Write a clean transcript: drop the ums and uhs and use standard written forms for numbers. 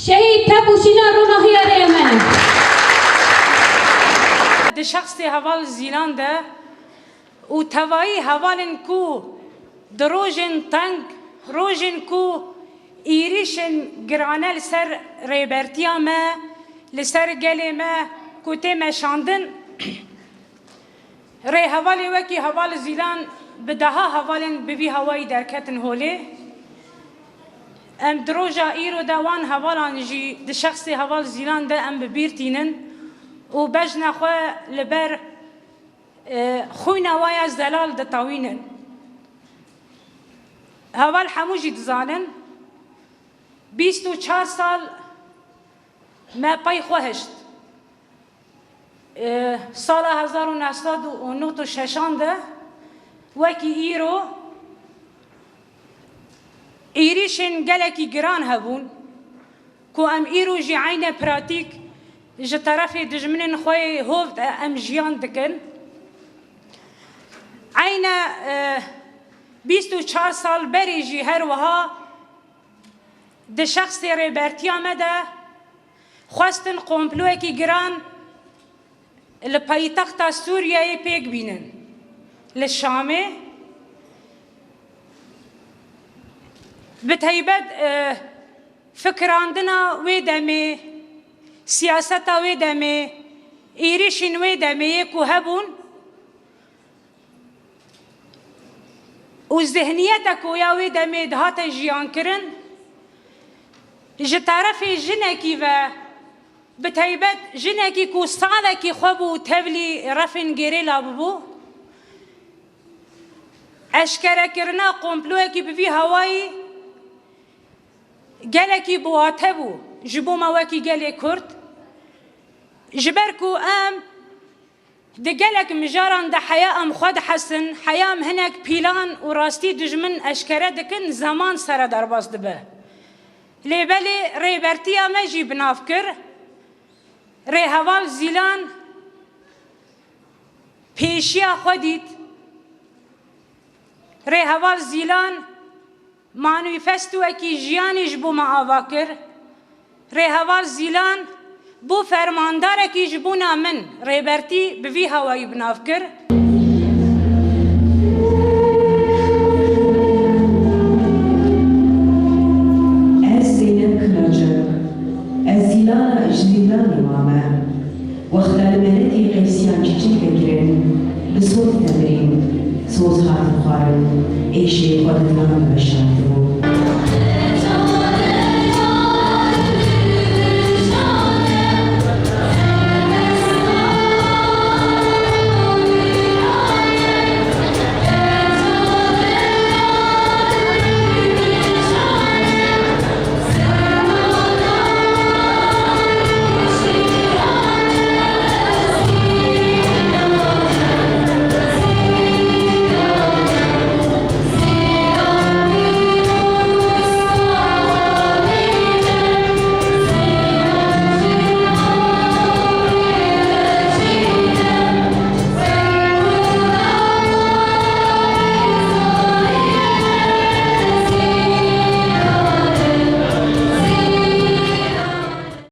شهید تبوشینا روناهی ریمن ده شخص هوال زیلان ده و توایی هوالن کو دروژن تنگ روژن کو ایریشن گرانه لسر ریبرتیا ما لسر گلی ما کوته ما شاندن ری هوالی وکی هوال زیلان بدها هوالن ببی هوایی درکتن هوله ام دروجا ایرو دوان هوالان جی ده شخص هوال زیلان ده ام ببیرتینن و بجنا خو لبر خوینا وای زلال ده طاوینن هوال حموجی دزانن 24 سال ما پای خوهشت سال 1996 ده وکی ایرو ایریشن گلکی گران هبون کو ام ایرو جی عین پراتیک جه طرف دجمنن خوی هوفد ام جیان دکن عین 24 سال بری جی هر وها ده شخص ریبرتیا مده خواستن قومپلوه کی گران لپایتخت سوریه پیک بینن لشامه بتهیبت فکراندنا وی دمه سیاستا وی دمه ایریشن وی دمه یکو هبون و ذهنیتا کویا وی دمه دهات جیان کرن جه طرف جنکی و بتهیبت جنکی کو سالکی خوبو تبلی رفن گیری لاببو اشکره کرنا قومپلوه کی بوی هوایی گلکی بواته بو جبو مواکی گلی کرد جبر کو ام ده گلک مجاران ده حیام خود حسن حیام هنک پیلان و راستی دجمن اشکره دکن زمان سر درباز دبه لیبلی ریبرتیا مجی بناف کر ری هوال زیلان پیشیا خودید ری هوال زیلان مانیفستو اکی جیانیش بو معاوا کر ری هوال زیلان بو فرماندار اکی جبونا من ریبرتی بوی هوایی بناف کر زیلان اجلیلان امامه وقت المنتی قیسیان چیچی